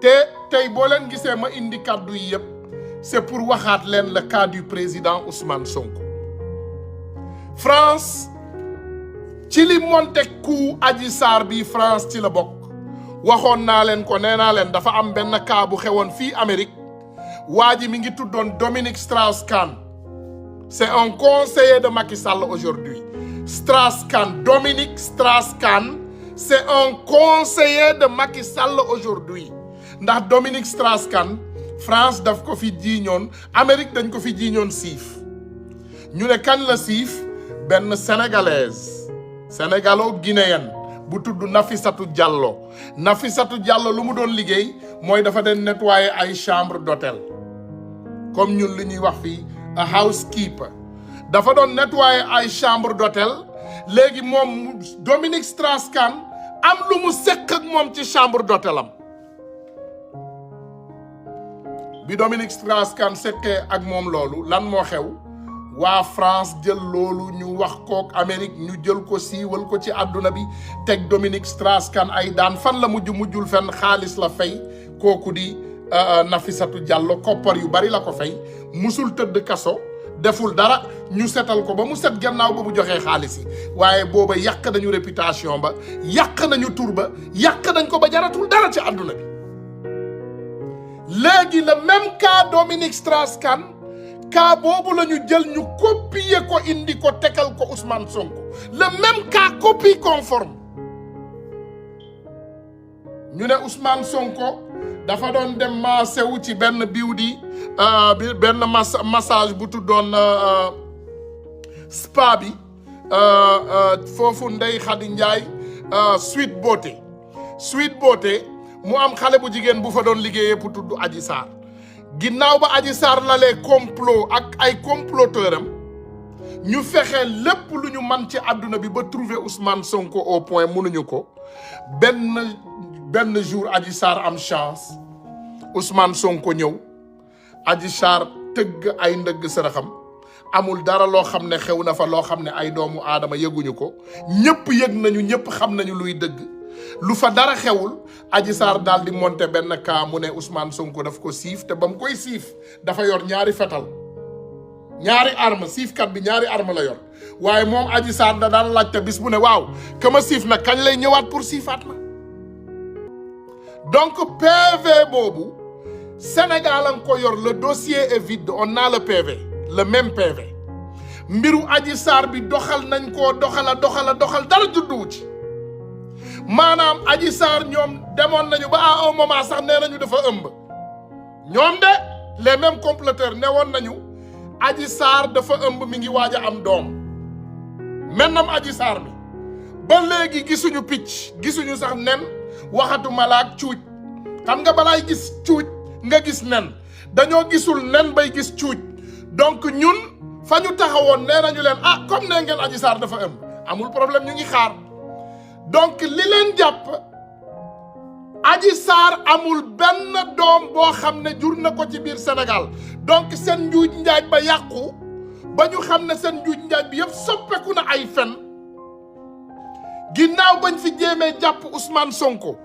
tey boo leen gisee ma indi kàddu yi yëpp c'est pour waxaat leen le cas du président Ousmane Sonko. France ci li monte coup Adji Sarr bi France ci la bokk waxoon naa leen ko nee naa leen dafa am benn cas bu xewoon fii Amérique waa ji mi ngi tuddoon Dominique Strauss-Kahn. C'est un conseiller de Macky Sall aujourd'hui. Strauss-Kahn, Dominique Strauss-Kahn, c'est un conseiller de Macky Sall aujourd'hui. Ndax Dominique Strauss-Kahn, France daf ko fi jiiñoon, Amérique dañ ko fi jiiñoon siif. ñu ne kan la siif benn sénégalaise, sénégalo-guinéenne bu tudd Nafissatou Diallo. Nafissatou Diallo lu mu doon liggéey mooy dafa den nettoyer ay chambre d'hôtel. Comme ñun li ñuy wax fii a housekeeper dafa doon nettoyer ay chambre d'hôtel léegi moom Dominique Strauss-Kahn am lu mu sekk ak moom ci chambre d'hôtel am bi Dominique Strauss-Kahn sekkee ak moom loolu lan moo xew waa France jël loolu ñu wax kook Amérique ñu jël ko siiwal ko ci àdduna bi teg Dominique Strauss-Kahn ay daan fan la mujjul fenn xaalis la fay kooku di Nafissatou Diallo koppar yu bari la ko fay musul tëdd kaso deful dara ñu setal ko ba mu set gannaaw ba mu joxee xaalis yi waaye booba yàq nañu réputation ba yàq nañu tur ba yàq nañ ko ba jaratul dara ci àdduna bi léegi le même cas Dominique Strauss-Kahn cas boobu la ñu jël ñu copier ko indi ko tegal ko Ousmane Sonko le même cas copie conforme ñu ne Ousmane Sonko dafa doon dem maasewu ci benn beauty benn massage bu tuddoon spa bi foofu Ndeye Khady Ndiaye Sweet Beauté mu am xale bu jigéen bu fa doon liggéeyee pour tudd Adji Sarr ginnaaw ba Adji Sarr lalee complot ak ay comploteur am ñu fexe lépp lu ñu man ci àdduna bi ba trouver Ousmane Sonko au point mënuñu ko benn jour Adji Sarr am chance Ousmane Sonko ñëw Adji Sarr tëgg ay ndëgg sërëxam amul dara loo xam ne xew na fa loo xam ne ay doomu aadama yëguñu ko ñëpp yëg nañu ñëpp xam nañu luy dëgg lu fa dara xewul Adji Sarr daal di monter benn cas mu ne Ousmane Sonko daf ko siif te ba mu koy siif dafa yor ñaari fetal ñaari arme siifkat bi ñaari arme la yor waaye moom Adji Sarr da daan laajte bis bu ne waaw ka ma siif nag kañ lay ñëwaat pour siifaat ma donc PV boobu Sénégal a ko yor le dossier est vide on a le PV le même PV mbiru Adji Sarr bi doxal nañ koo doxal dara judduwu ci maanaam Adji Sarr ñoom demoon nañu ba à un moment sax nee nañu dafa ëmb ñoom de les mêmes comploteurs newoon nañu Adji Sarr dafa ëmb mi ngi waaj a am doom maintenant Adji Sarr mi ba léegi gisuñu picc gisuñu sax nen waxatu malaak cuuj xam nga balaay gis cuuj nga gis nen dañoo gisul nen bay gis cuuj donc ñun fa ñu taxawoon nee nañu leen comme ne ngeen Adji Sarr dafa ëmb amul problème ñu ngi xaar donc li leen jàpp Adji Sarr amul benn doom boo xam ne jur na ko ci biir Sénégal donc seen njuuj njaaj ba yàqu ba ñu xam ne seen njuuj njaaj bi yëpp soppeeku na ay fen ginnaaw bañ fi jéemee jàpp Ousmane Sonko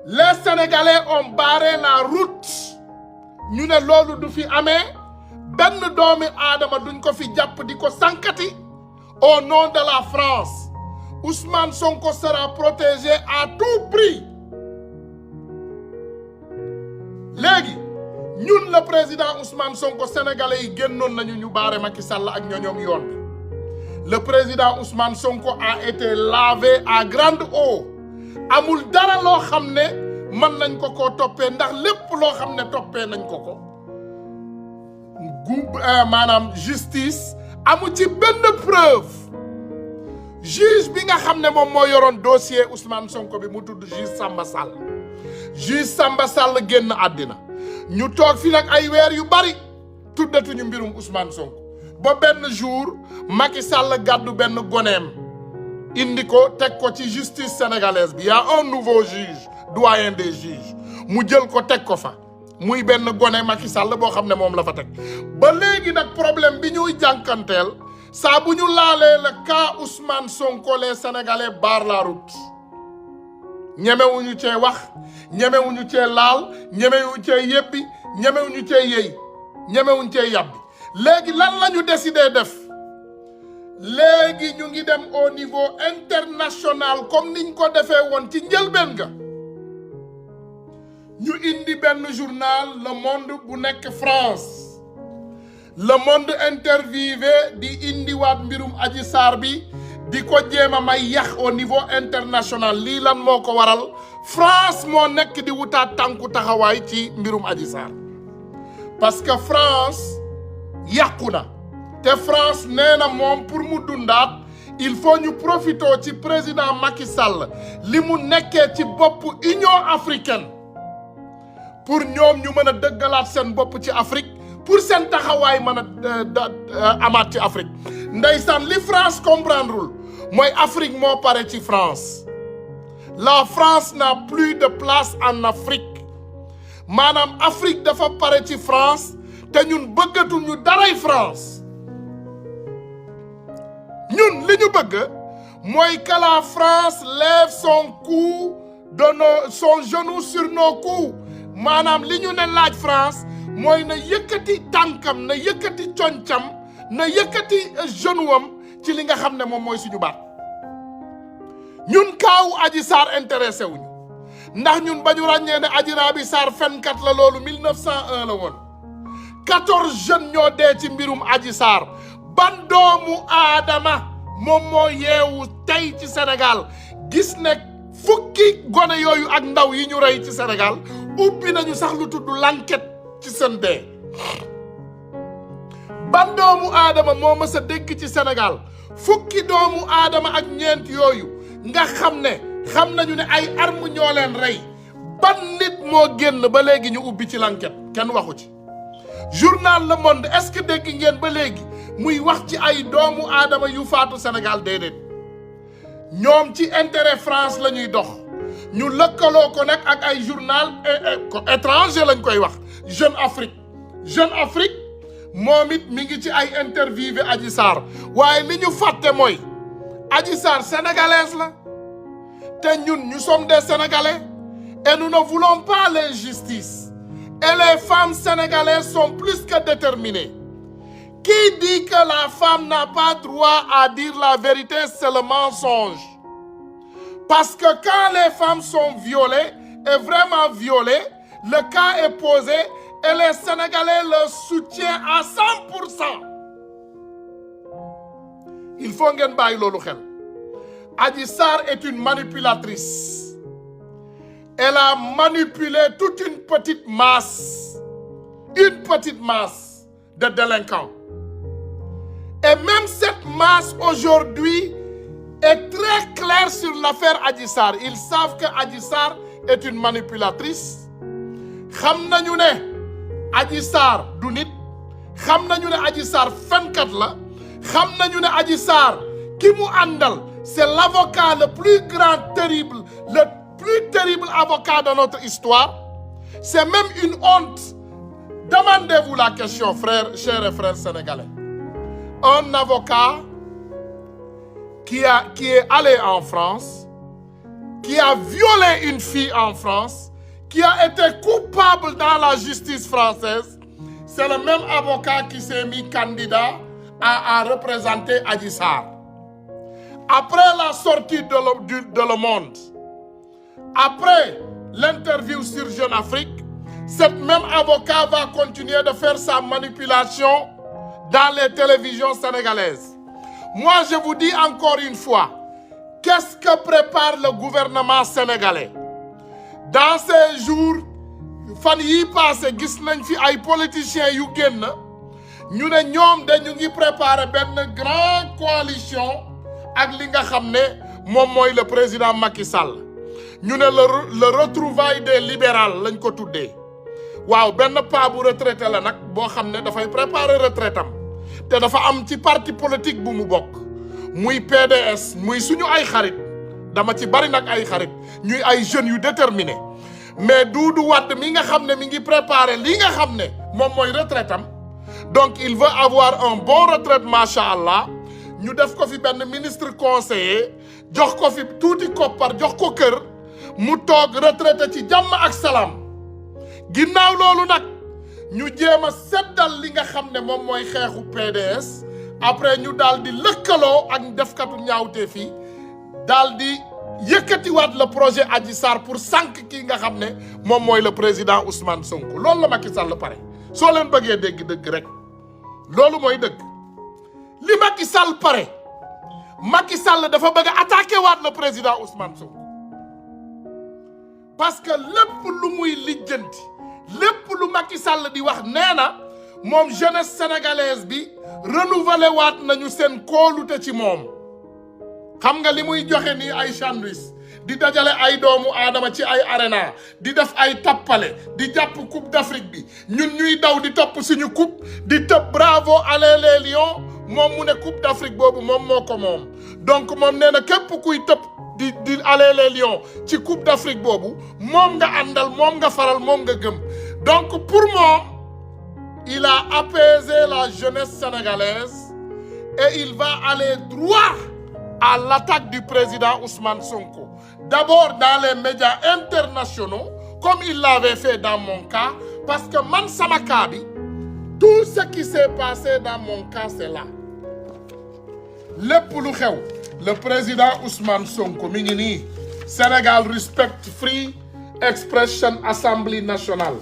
les Sénégalais ont barré la route ñu ne loolu du fi amee benn doomi aadama duñ ko fi jàpp di ko sankati au nom de la France Ousmane Sonko sera protégé à tout prix léegi ñun le président Ousmane Sonko sénégalais yi génnoon nañu ñu baare Macky Sall ak ñoñoom yoon bi le président Ousmane Sonko a été lavé à grande eau amul dara loo xam ne mën nañ ko koo toppee ndax lépp loo xam ne toppee nañ ko maanaam justice amu ci benn preuve juge bi nga xam ne moom moo yoroon dossier Ousmane Sonko bi mu tudd juge Samba Sall génn àddina ñu toog fi nag ay weer yu bari tuddatuñu mbirum Ousmane Sonko ba benn jour Macky Sall gàddu benn goneem indi ko teg ko ci justice sénégalaise bi y a un nouveau juge doyen des juges mu jël ko teg ko fa muy benn gone Macky Sall boo xam ne moom la fa teg ba léegi nag problème bi ñuy jànkanteel saa bu ñu laalee le cas Ousmane Sonko les Sénégalais barrent la route ñemewuñu cee wax ñemewuñu cee laal ñemewuñu cee yebbi ñemewuñu cee yey ñemewuñu cee yàbbi léegi lan la ñu décidé def léegi ñu ngi dem au niveau international comme niñ ko defee woon ci njëlbeen ga ñu indi benn journal Le Monde bu nekk France Le Monde interviewé di indiwaat mbirum Adji Sarr bi di ko jéem a may yax au niveau international lii lan moo ko waral France moo nekk di wutaat tànku taxawaay ci mbirum Adji Sarr parce que France yàqu na te France nee na moom pour mu dundaat il faut ñu profitoo ci président Macky Sall li mu nekkee ci bopp Union africaine pour ñoom ñu mën a dëggalaat seen bopp ci Afrique pour seen taxawaay mën a amaat ci Afrique ndeysaan li France comprendrewul mooy Afrique moo pare ci France la France n'a plus de place en Afrique maanaam Afrique dafa pare ci France te ñun bëggatul ñu daray France ñun li ñu bëgg mooy que la France lève son cou son genou sur nos coups maanaam li ñu ne laaj France mooy na yëkkati tànkam na yëkkati concam na yëkkati genou am ci li nga xam ne moom mooy suñu baat ñun kaawu Adji Sarr intéressé wuñu ndax ñun ba ñu ràññee ne Adji Raby Sarr fenkat la loolu 1901 la woon 14 jeunes ñoo dee ci mbirum Adji Sarr ban doomu aadama moom moo yeewu tey ci Sénégal gis ne fukki gone yooyu ak ndaw yi ñu rey ci Sénégal ubbi nañu sax lu tudd l'enquête ci seen dee ban doomu aadama moo mës a dégg ci Sénégal fukki doomu aadama ak ñeent yooyu nga xam nañu ne ay arme ñoo leen rey ban nit moo génn ba léegi ñu ubbi ci l'enquête kenn waxu ci journal Le Monde est-ce que dégg ngeen ba léegi muy wax ci ay doomu aadama yu faatu Sénégal déedéet ñoom ci intérêt France la ñuy dox ñu lëkkaloo ko nag ak ay journal étranger lañ koy wax Jeune Afrique moom it mi ngi ci ay interviewé Adji Sarr waaye li ñu fàtte mooy Adji Sarr sénégalaise la te ñun nous sommes des Sénégalais et nous ne voulons pas l'injustice et les femmes sénégalaises sont plus que déterminées. Qui dit que la femme n'a pas droit à dire la vérité, c'est le mensonge. Parce que quand les femmes sont violées, et vraiment violées, le cas est posé et les Sénégalais le soutiennent à 100%. Il faut ngeen bàyyi loolu xel. Adji Sarr est une manipulatrice. Elle a manipulé toute une petite masse de délinquants. Et même cette masse aujourd'hui est très claire sur l'affaire Adji Sarr. Ils savent que Adji Sarr est une manipulatrice. Xam nañu ne Adji Sarr du nit. Xam nañu ne Adji Sarr fenkat la. Xam nañu ne Adji Sarr ki mu àndal c'est l'avocat le plus terrible avocat de notre histoire. C'est même une honte. Demandez-vous la question, chers et frères sénégalais. Un avocat qui est allé en France, qui a violé une fille en France, qui a été coupable dans la justice française, c'est le même avocat qui s'est mis candidat à représenter Adji Sarr. Après la sortie de Le Monde, après l'interview sur Jeune Afrique, cette même avocat va continuer de faire sa manipulation dans les télévisions sénégalaises. Moi, je vous dis encore une fois, qu'est-ce que prépare le gouvernement sénégalais? Dans ces jours, fan yi passé gis nañ fi ay politiciens yu génn ñu ne ñoom dañu ngi préparer benn grande coalition ak li nga xam ne moom mooy le président Macky Sall. ñu ne le retrouvaille des libérales lañ ko tuddee waaw benn paa bu retraité la nag boo xam ne dafay préparer retraite am te dafa am ci parti politique bu mu bokk muy PDS muy suñu ay xarit dama ci bari nag ay xarit ñuy ay jeunes yu déterminés mais Doudou Wade mi nga xam ne mi ngi préparer li nga xam ne moom mooy retraite am donc il veut avoir un bon retraite macha allah ñu def ko fi benn ministre conseiller jox ko fi tuuti koppar jox ko kër mu toog retraité ci jàmm ak salaam ginnaaw loolu nag ñu jéem a seddal li nga xam ne moom mooy xeexu PDS après ñu daal di lëkkaloo ak defkatu ñaawtee fii daal di yëkkatiwaat le projet Adji Sarr pour sànq kii nga xam ne moom mooy le président Ousmane Sonko loolu la Macky Sall pare soo leen bëggee dégg dëgg rek loolu mooy dëgg li Macky Sall pare Macky Sall dafa bëgg a attaqué waat le président Ousmane Sonko parce que lépp lu muy lijjanti lépp lu Macky Sall di wax nee na moom jeunesse sénégalaise bi renouvelé waat nañu seen kóolute ci moom xam nga li muy joxe nii ay sandwich di dajale ay doomu aadama ci ay arena di def ay tappale di jàpp coupe d'Afrique bi ñun ñuy daw di topp suñu coupe di tëb bravo allez les lions moom mu ne coupe d'Afrique boobu moom moo ko moom donc moom nee na képp kuy tëb di allez les lions ci coupe d'Afrique boobu moom nga àndal moom nga faral moom nga gëm donc pour moom il a apaisé la jeunesse sénégalaise et il va aller droit à l'attaque du président Ousmane Sonko. D'abord dans les médias internationaux, comme il l'avait fait dans mon cas, parce que man sama cas bi, tout ce qui s'est passé dans mon cas, c'est là. Lépp lu xew, le président Ousmane Sonko mi ngi nii, Sénégal Respect Free Expression Assembly Nationale.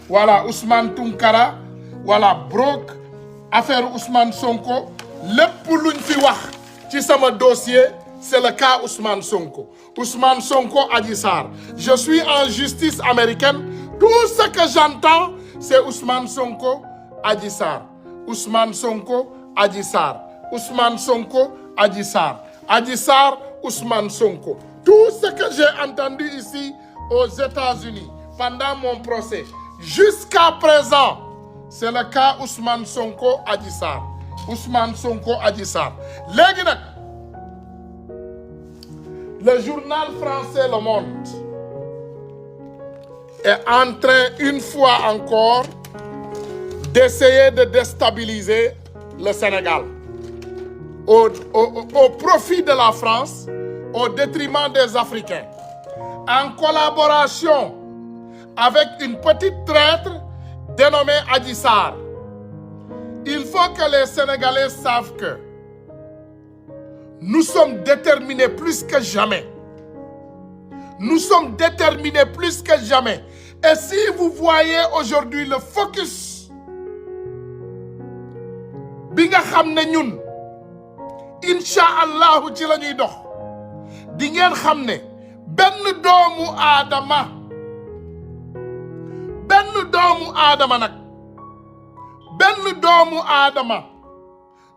Voilà, Ousmane Tounkara, voilà, Brok, affaire Ousmane Sonko, lépp luñ fi wax ci sama dossier, c'est le cas Ousmane Sonko. Ousmane Sonko, Adji Sarr. Je suis en justice américaine. Tout ce que j'entends, c'est Ousmane Sonko, Adji Sarr. Ousmane Sonko, Adji Sarr. Ousmane Sonko, Adji Sarr. Adji Sarr, Ousmane Sonko. Tout ce que j'ai entendu ici aux États-Unis pendant mon procès, jusqu'à présent, c'est le cas Ousmane Sonko, Adji Sarr. Ousmane Sonko, Adji Sarr. Léegi nag le journal français Le Monde est en train, une fois encore, d'essayer de déstabiliser le Sénégal au profit de la France, au détriment des Africains, en collaboration avec une petite traître dénommée Adji Sarr. Il faut que les Sénégalais savent que nous sommes déterminés plus que jamais. Nous sommes déterminés plus que jamais. Et si vous voyez aujourd'hui le focus bi nga xam ne ñun incha allahu ci la ñuy dox di ngeen xam ne benn doomu aadama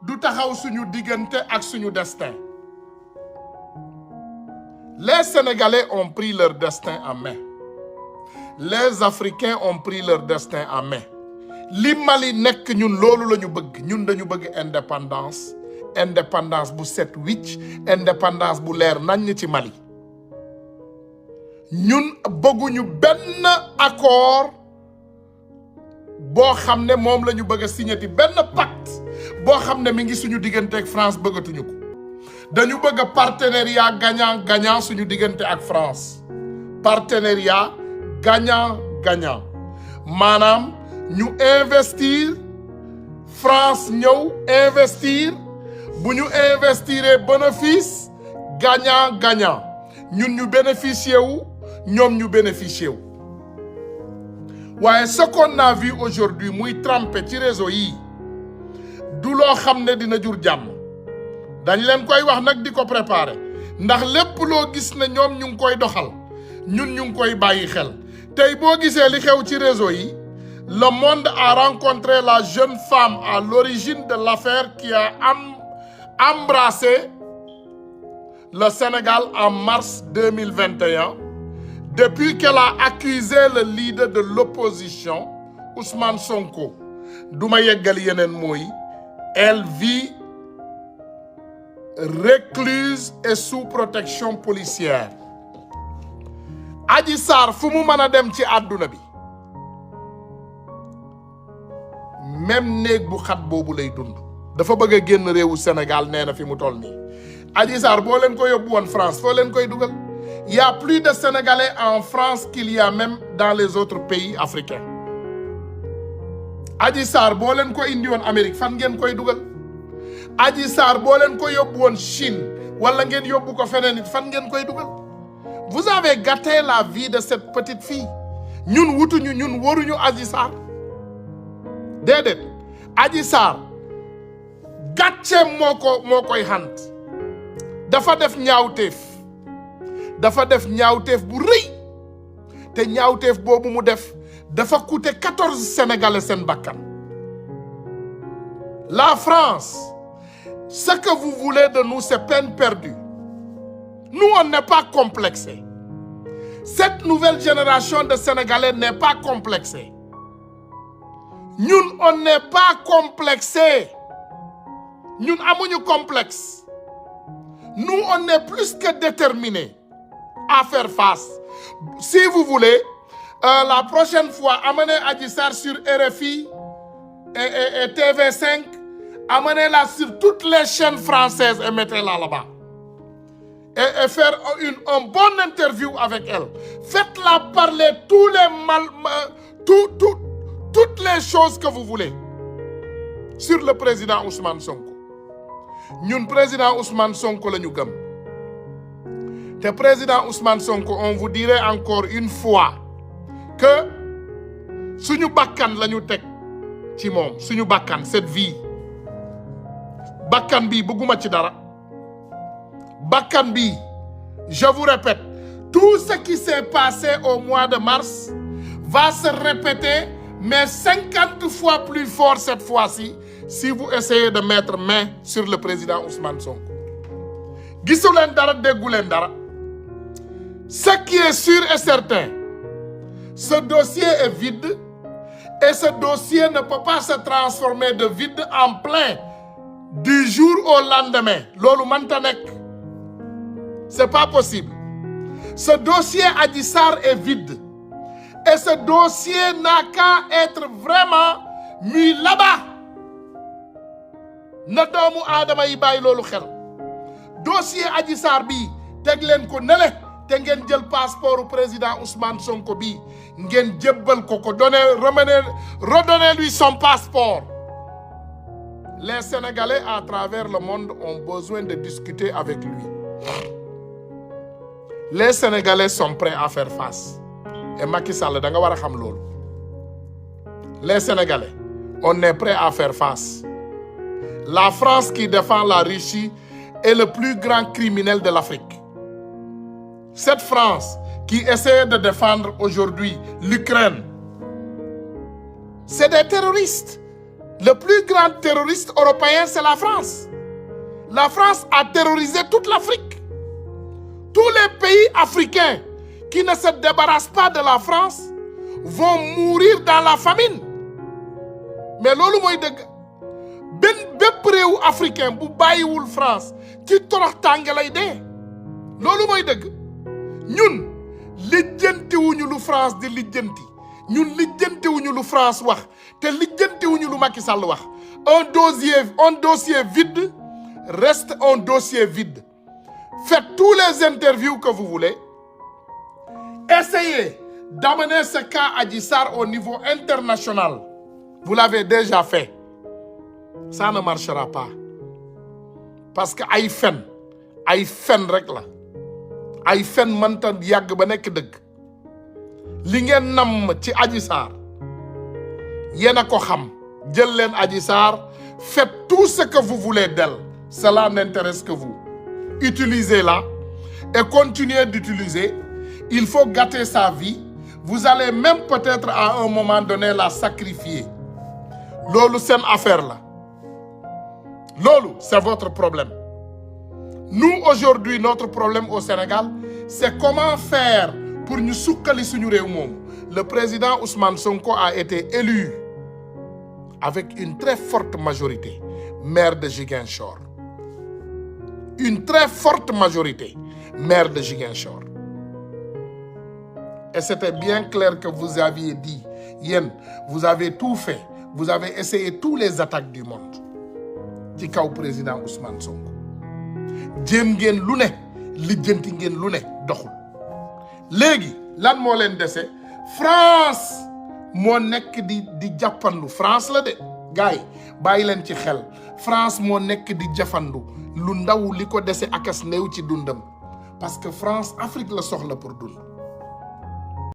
du taxaw suñu diggante ak suñu destin. Les Sénégalais ont pris leur destin en main. Les Africains ont pris leur destin en main. li Mali nekk ñun loolu la ñu bëgg ñun dañu bëgg indépendance bu set wicc indépendance bu leer nañ ci Mali. ñun bëgguñu benn accord boo xam ne moom la ñu bëgg a signé benn pacte boo xam ne mi ngi suñu diggante ak France bëggatuñu ko. dañu bëgg a partenariat gagnant gagnant suñu diggante ak France. partenariat gagnant gagnant maanaam ñu investir France ñëw investir bu ñu investiree bénéfice gagnant gagnant ñun ñu bénéficier wu ñoom ñu bénéficier wu. waaye ce qu'on a vu aujourd'hui muy trempé ci réseau yi du loo xam ne dina jur jàmm dañ leen koy wax nag di ko préparer ndax lépp loo gis ne ñoom ñu ngi koy doxal ñun ñu ngi koy bàyyi xel. tey boo gisee li xew ci réseau yi Le Monde a rencontré la jeune femme à l'origine de l'affaire qui a embrassé le Sénégal en mars 2021 depuis qu'elle a accusé le leader de l'opposition Ousmane Sonko. duma yeggal yeneen mooy elle vit recluse et sous protection policière. Adji Sarr fu mu mën a dem ci àdduna bi même néeg bu xat boobu lay dund dafa bëgg a génn réewu Sénégal nee na fi mu toll nii. Adji Sarr boo leen ko yóbbu woon France foo leen koy dugal Il y a plus de Sénégalais en France qu'il y a même dans les autres pays africains. Adji Sarr boo leen ko indi woon Amérique fan ngeen koy dugal. Adji Sarr boo leen ko yóbbu woon Chine wala ngeen yóbbu ko feneen it fan ngeen koy dugal. Vous avez gâté la vie de cette petite fille. ñun wutuñu ñun waruñu Adji Sarr déedéet Adji Sarr gàcce moo koy xant dafa def ñaawteef bu rëy te ñaawteef boobu mu def dafa coûter 14 Sénégalais seen bakkan. La France, ce que vous voulez de nous, c'est peine perdue. Nous, on n'est pas complexés. Cette nouvelle génération de Sénégalais n'est pas complexée. Nous, on n'est pas complexés. Nous avons un complexe. Nous, on est plus que déterminés à faire face. Si vous voulez, la prochaine fois, amenez Adji Sarr sur RFI et TV5, amenez-la sur toutes les chaînes françaises et mettez-la là-bas. Et faire une bonne interview avec elle. Faites-la parler toutes les choses que vous voulez sur le président Ousmane Sonko. Nous, président Ousmane Sonko, le nous gëm. Le président Ousmane Sonko, on vous dirait encore une fois que suñu bakkan lañu tek ci mom suñu bakkan cette vie bakkan bi bëgguma ci dara bakkan bi je vous répète tout ce qui s'est passé au mois de mars va se répéter mais 50 fois plus fort cette fois-ci si vous essayez de mettre main sur le président Ousmane Sonko. Gisu leen dara déggu leen dara. Ce qui est sûr et certain, ce dossier est vide et ce dossier ne peut pas se transformer de vide en plein du jour au lendemain. Lolu manta nek. C'est pas possible. Ce dossier Adji Sarr est vide et ce dossier n'a qu'à être vraiment mis là-bas. Na doomu aadama yi bàyyi loolu xel. Dossier Adji Sarr bi teg leen ko nele te ngeen jël passeport au président Ousmane Sonko bi ngeen jébbal ko redonnez-lui son passeport. Les Sénégalais à travers le monde ont besoin de discuter avec lui. Les Sénégalais sont prêts à faire face. Et Macky Sall da nga wara xam loolu. Les Sénégalais, on est prêts à faire face. La France qui défend la Russie est le plus grand criminel de l'Afrique. Cette France qui essaie de défendre aujourd'hui l'Ukraine, c'est des terroristes. Le plus grand terroriste européen, c'est la France. La France a terrorisé toute l'Afrique. Tous les pays africains qui ne se débarrassent pas de la France vont mourir dans la famine. Mais lolu moy deug. Bépp réew africain bu bayiwul France ci torox tànge lay dee. Lolu moy deug. Ñun lijjanti wuñu lu France di lijjanti. Ñun lijjanti wuñu lu France wax te lijjanti wuñu lu Macky Sall wax. Un dossier vide reste un dossier vide. Faites tous les interviews que vous voulez. Essayez d'amener ce cas Adji Sarr au niveau international. Vous l'avez déjà fait. Ça ne marchera pas. Parce que ay fen rek la. Ay fen mënta yàgg ba nekk dëgg. Li ngeen nam ci Adji Sarr yéen a ko xam. Jël leen Adji Sarr, faites tout ce que vous voulez d'elle. Cela n'intéresse que vous. Utilisez-la et continuez d'utiliser. Il faut gâter sa vie. Vous allez même peut-être à un moment donné la sacrifier. Lolo, c'est une affaire là. Lolo, c'est votre problème. Nous, aujourd'hui, notre problème au Sénégal, c'est comment faire pour nous soukali suñu réew mom. Le président Ousmane Sonko a été élu avec une très forte majorité, maire de Ziguinchor. Une très forte majorité, maire de Ziguinchor. Et c'était bien clair que vous aviez dit, Yen, vous avez tout fait. Vous avez essayé tous les attaques du monde. Ci kaw président Ousmane Sonko. Jéem ngeen lu ne, lijjanti ngeen lu ne doxul. léegi lan moo leen dese France moo nekk di jàppandu France la de gars yi bàyyi leen ci xel France moo nekk di jafandu lu ndaw li ko dese akas néew ci dundam parce que France Afrique la soxla pour dund